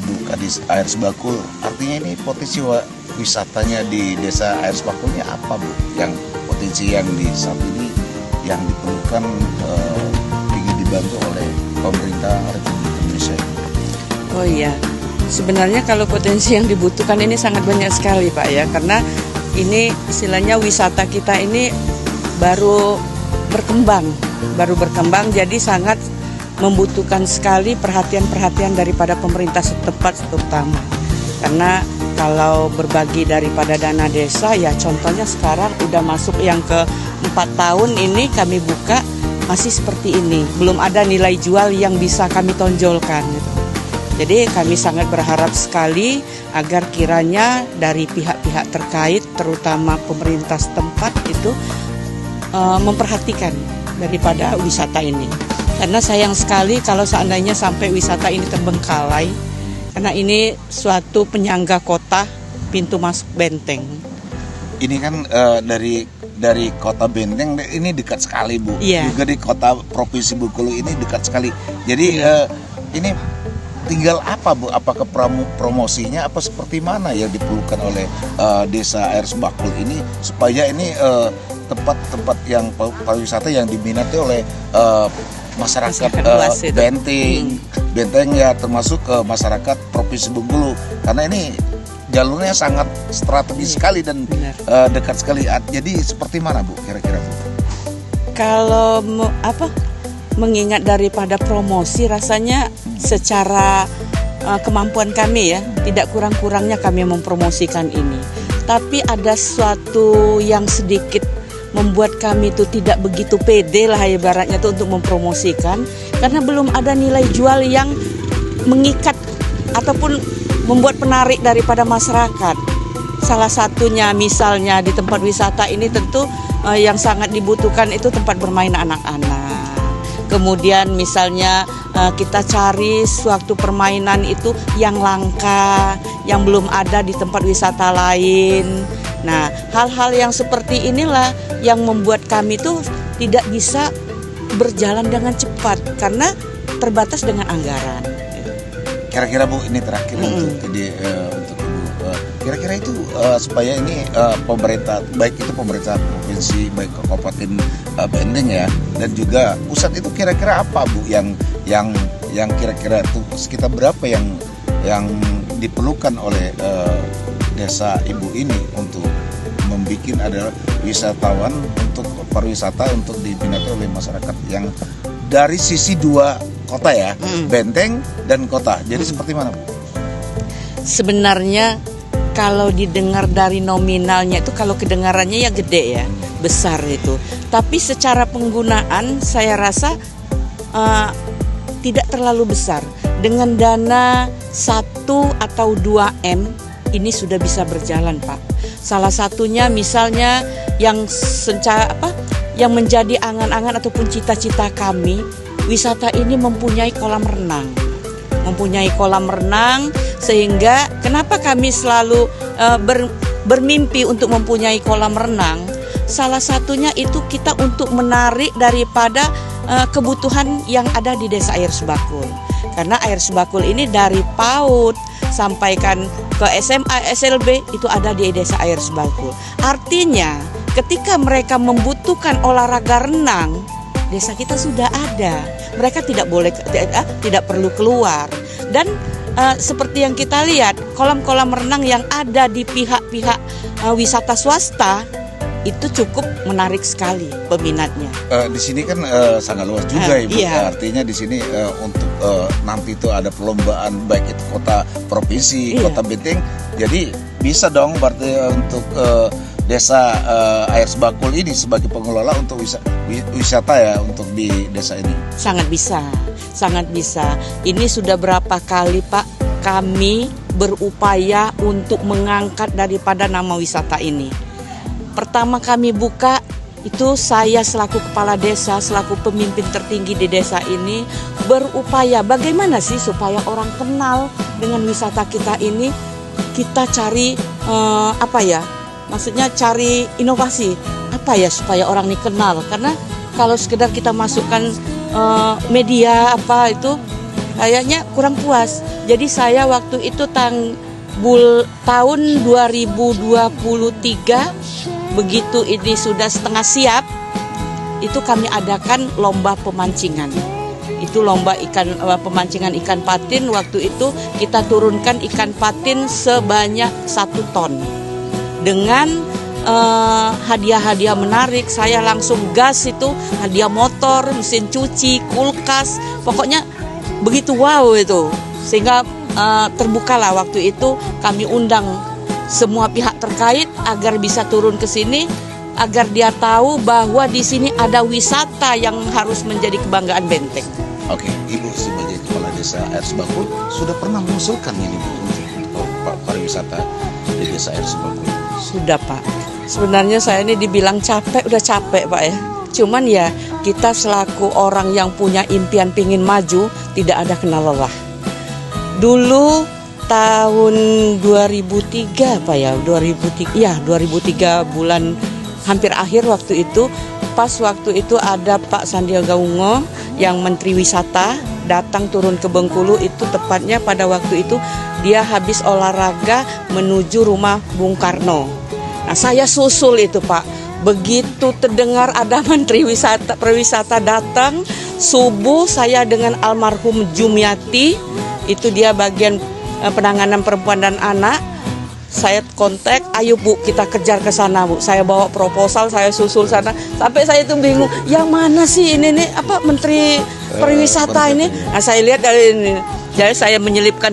Ibu Kadis Air Sebakul, artinya ini potensi wisatanya di desa Air Sebakulnya apa Bu? Yang potensi yang di saat ini yang diperlukan ingin dibantu oleh pemerintah Republik Indonesia. Oh iya, sebenarnya kalau potensi yang dibutuhkan ini sangat banyak sekali Pak ya, karena ini istilahnya wisata kita ini baru berkembang, jadi sangat membutuhkan sekali perhatian daripada pemerintah setempat terutama. Karena kalau berbagi daripada dana desa ya, contohnya sekarang udah masuk yang ke 4 tahun ini kami buka masih seperti ini, belum ada nilai jual yang bisa kami tonjolkan gitu. Jadi kami sangat berharap sekali agar kiranya dari pihak-pihak terkait, terutama pemerintah setempat itu memperhatikan daripada wisata ini. Karena sayang sekali kalau seandainya sampai wisata ini terbengkalai, karena ini suatu penyangga kota, pintu masuk Benteng. Ini kan dari kota Benteng ini dekat sekali Bu. Iya. Juga di kota Provinsi Bengkulu ini dekat sekali. Jadi ini tinggal apa Bu? Apakah promosinya apa seperti mana yang diperlukan oleh desa Air Sebakul ini supaya ini tempat-tempat yang pariwisata yang diminati oleh masyarakat Benteng ya, termasuk masyarakat Provinsi Bengkulu, karena ini jalurnya sangat strategis sekali dan dekat sekali. Jadi seperti mana Bu kira-kira Bu? Kalau mengingat daripada promosi, rasanya secara kemampuan kami ya, tidak kurang-kurangnya kami mempromosikan ini. Tapi ada sesuatu yang sedikit membuat kami itu tidak begitu pede lah ibaratnya itu untuk mempromosikan, karena belum ada nilai jual yang mengikat ataupun membuat penarik daripada masyarakat. Salah satunya misalnya di tempat wisata ini tentu yang sangat dibutuhkan itu tempat bermain anak-anak. Kemudian misalnya kita cari suatu permainan itu yang langka, yang belum ada di tempat wisata lain. Nah, hal-hal yang seperti inilah yang membuat kami tuh tidak bisa berjalan dengan cepat karena terbatas dengan anggaran. Kira-kira Bu, ini terakhir untuk Ibu. Kira-kira itu supaya ini pemerintah, baik itu pemerintah provinsi, baik Kabupaten Benteng ya, dan juga pusat itu kira-kira apa Bu yang kira-kira itu sekitar berapa yang diperlukan oleh desa Ibu ini untuk membuat adalah wisatawan untuk pariwisata untuk diminati oleh masyarakat yang dari sisi dua kota ya, Benteng dan kota. Jadi seperti mana Bu? Sebenarnya kalau didengar dari nominalnya itu, kalau kedengarannya ya gede ya, besar itu. Tapi secara penggunaan saya rasa tidak terlalu besar. Dengan dana 1 atau 2 M ini sudah bisa berjalan Pak. Salah satunya misalnya yang menjadi angan-angan ataupun cita-cita kami, wisata ini mempunyai kolam renang. Sehingga kenapa kami selalu bermimpi untuk mempunyai kolam renang? Salah satunya itu kita untuk menarik daripada kebutuhan yang ada di desa Air Sebakul. Karena Air Sebakul ini dari PAUD sampaikan ke SMA, SLB itu ada di desa Air Sebakul. Artinya ketika mereka membutuhkan olahraga renang, desa kita sudah ada. Mereka tidak perlu keluar. Dan seperti yang kita lihat, kolam-kolam renang yang ada di pihak-pihak wisata swasta itu cukup menarik sekali peminatnya. Di sini kan sangat luas juga Ibu. Iya. Artinya di sini untuk nanti itu ada perlombaan baik itu kota provinsi, kota Benteng. Jadi bisa dong berarti untuk desa Air Sebakul ini sebagai pengelola untuk wisata ya untuk di desa ini. Sangat bisa. Ini sudah berapa kali Pak kami berupaya untuk mengangkat daripada nama wisata ini. Pertama kami buka itu saya selaku kepala desa, selaku pemimpin tertinggi di desa ini berupaya bagaimana sih supaya orang kenal dengan wisata kita ini. Kita cari maksudnya cari inovasi apa ya supaya orang ini kenal. Karena kalau sekedar kita masukkan media itu kayaknya kurang puas. Jadi saya waktu itu tahun 2023 begitu ini sudah setengah siap, itu kami adakan lomba pemancingan. Itu lomba pemancingan ikan patin. Waktu itu kita turunkan ikan patin sebanyak 1 ton dengan hadiah-hadiah menarik. Saya langsung gas itu, hadiah motor, mesin cuci, kulkas, pokoknya begitu wow itu. Sehingga terbukalah waktu itu, kami undang semua pihak terkait agar bisa turun ke sini, agar dia tahu bahwa di sini ada wisata yang harus menjadi kebanggaan Benteng. Oke, Ibu sebagai kepala desa Air Sebakul sudah pernah mengusulkan ini Bu untuk pariwisata di desa Air Sebakul? Sudah Pak. Sebenarnya saya ini dibilang capek, udah capek Pak ya. Cuman ya kita selaku orang yang punya impian pingin maju tidak ada kenal lelah. Dulu tahun 2003 Pak ya, 2003 bulan hampir akhir waktu itu, pas waktu itu ada Pak Sandiaga Uno yang Menteri Wisata datang turun ke Bengkulu. Itu tepatnya pada waktu itu dia habis olahraga menuju rumah Bung Karno. Nah saya susul itu Pak. Begitu terdengar ada Menteri Pariwisata datang, subuh saya dengan almarhum Jumiati, itu dia bagian penanganan perempuan dan anak. Saya kontak, ayo Bu kita kejar ke sana Bu. Saya bawa proposal, saya susul sana. Sampai saya itu bingung, yang mana sih ini nih Menteri Pariwisata ini? Nah saya lihat dari ini. Jadi saya menyelipkan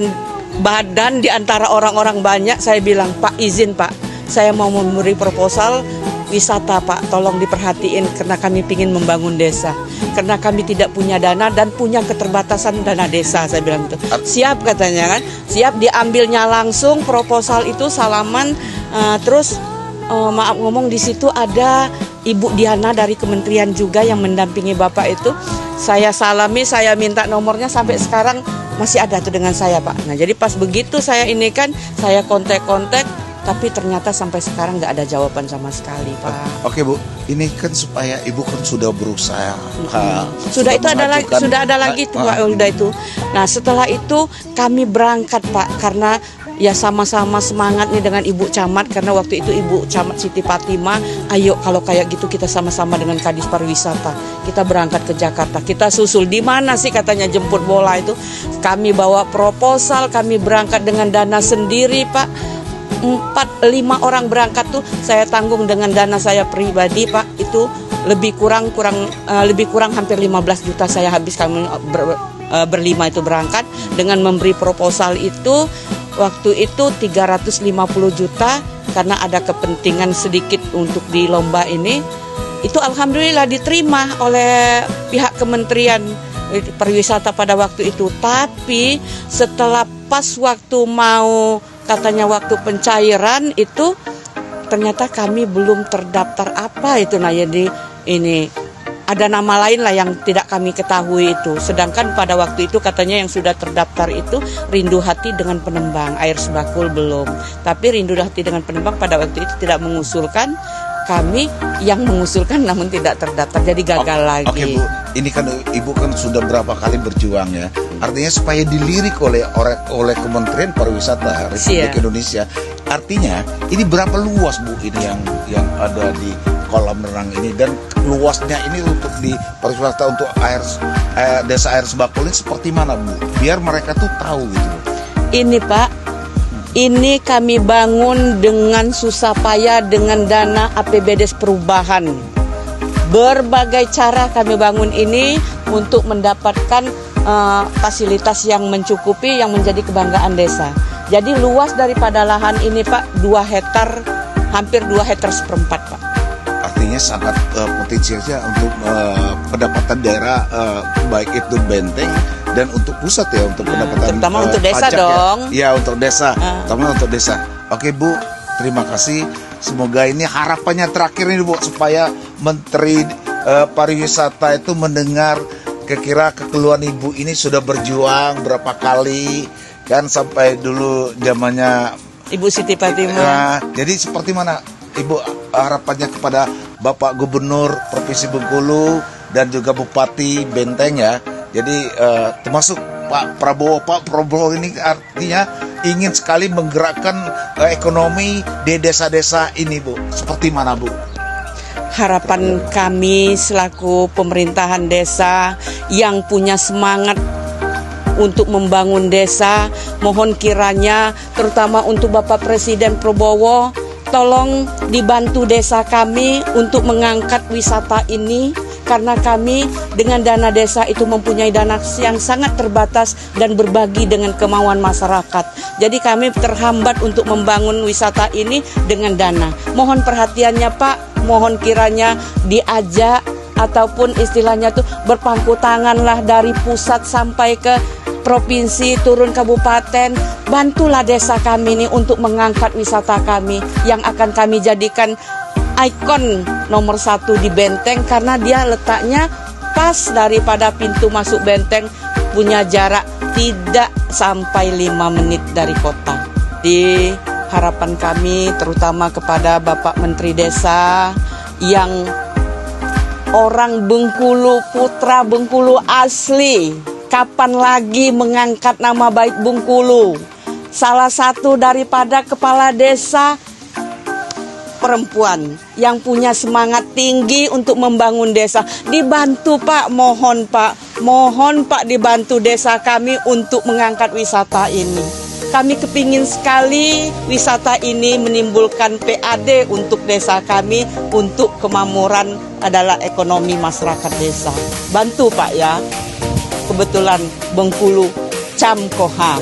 badan di antara orang-orang banyak. Saya bilang, Pak izin Pak, saya mau memberi proposal wisata Pak, tolong diperhatiin karena kami ingin membangun desa. Karena kami tidak punya dana dan punya keterbatasan dana desa, saya bilang gitu. Siap katanya kan, siap, diambilnya langsung proposal itu, salaman, terus maaf ngomong di situ ada Ibu Diana dari kementerian juga yang mendampingi Bapak itu. Saya salami, saya minta nomornya, sampai sekarang masih ada tuh dengan saya Pak. Nah jadi pas begitu saya ini kan, saya kontak, tapi ternyata sampai sekarang nggak ada jawaban sama sekali Pak. Oke Bu, ini kan supaya Ibu kan sudah berusaha. Sudah itu ada lagi tuh Pak, udah itu. Nah setelah itu kami berangkat Pak, karena ya sama-sama semangat nih dengan Ibu Camat, karena waktu itu Ibu Camat Siti Fatima, ayo kalau kayak gitu kita sama-sama dengan Kadis Pariwisata, kita berangkat ke Jakarta, kita susul. Di mana sih katanya jemput bola itu? Kami bawa proposal, kami berangkat dengan dana sendiri Pak. 4-5 orang berangkat tuh saya tanggung dengan dana saya pribadi Pak. Itu lebih kurang hampir 15 juta saya habis, kami berlima itu berangkat dengan memberi proposal itu. Waktu itu 350 juta karena ada kepentingan sedikit untuk di lomba ini. Itu alhamdulillah diterima oleh pihak Kementerian Pariwisata pada waktu itu. Tapi setelah pas waktu mau katanya waktu pencairan itu, ternyata kami belum terdaftar apa itu. Nah jadi ini ada nama lain lah yang tidak kami ketahui itu. Sedangkan pada waktu itu katanya yang sudah terdaftar itu Rindu Hati dengan Penembang, Air Sebakul belum. Tapi Rindu Hati dengan Penembang pada waktu itu tidak mengusulkan, kami yang mengusulkan namun tidak terdaftar, jadi gagal lagi. Oke Bu, ini kan Ibu kan sudah berapa kali berjuang ya. Artinya supaya dilirik oleh Kementerian Pariwisata Republik Indonesia. Artinya ini berapa luas Bu ini yang ada di kolam renang ini, dan luasnya ini untuk di pariwisata untuk desa Air Sebakul ini seperti mana Bu? Biar mereka tuh tahu gitu. Ini Pak, ini kami bangun dengan susah payah dengan dana APBD Perubahan. Berbagai cara kami bangun ini untuk mendapatkan fasilitas yang mencukupi, yang menjadi kebanggaan desa. Jadi luas daripada lahan ini Pak 2 hektar, hampir 2 hektar seperempat Pak. Artinya sangat potensialnya untuk pendapatan daerah, baik itu Benteng dan untuk pusat ya, untuk pendapatan terutama untuk desa dong. Ya untuk desa, terutama untuk desa. Oke Bu, terima kasih. Semoga ini harapannya terakhir ini Bu, supaya Menteri Pariwisata itu mendengar kira-kira kekeluhan Ibu ini sudah berjuang berapa kali kan, sampai dulu zamannya Ibu Siti Fatima. Jadi seperti mana Ibu harapannya kepada Bapak Gubernur Provinsi Bengkulu dan juga Bupati Benteng ya. Jadi termasuk Pak Prabowo. Pak Prabowo ini artinya ingin sekali menggerakkan ekonomi di desa-desa ini, Bu. Seperti mana, Bu? Harapan kami selaku pemerintahan desa yang punya semangat untuk membangun desa, mohon kiranya terutama untuk Bapak Presiden Prabowo, tolong dibantu desa kami untuk mengangkat wisata ini, karena kami dengan dana desa itu mempunyai dana yang sangat terbatas dan berbagi dengan kemauan masyarakat. Jadi kami terhambat untuk membangun wisata ini dengan dana. Mohon perhatiannya Pak, mohon kiranya diajak ataupun istilahnya tuh berpangku tanganlah dari pusat sampai ke provinsi, turun kabupaten, bantulah desa kami ini untuk mengangkat wisata kami yang akan kami jadikan ikon nomor 1 di Benteng, karena dia letaknya pas daripada pintu masuk Benteng, punya jarak tidak sampai 5 menit dari kota. Di harapan kami terutama kepada Bapak Menteri Desa yang orang Bengkulu, putra Bengkulu asli, kapan lagi mengangkat nama baik Bengkulu? Salah satu daripada kepala desa perempuan yang punya semangat tinggi untuk membangun desa. Dibantu Pak, mohon Pak dibantu desa kami untuk mengangkat wisata ini. Kami kepingin sekali wisata ini menimbulkan PAD untuk desa kami, untuk kemakmuran adalah ekonomi masyarakat desa. Bantu Pak ya. Kebetulan Bengkulu Camkoha.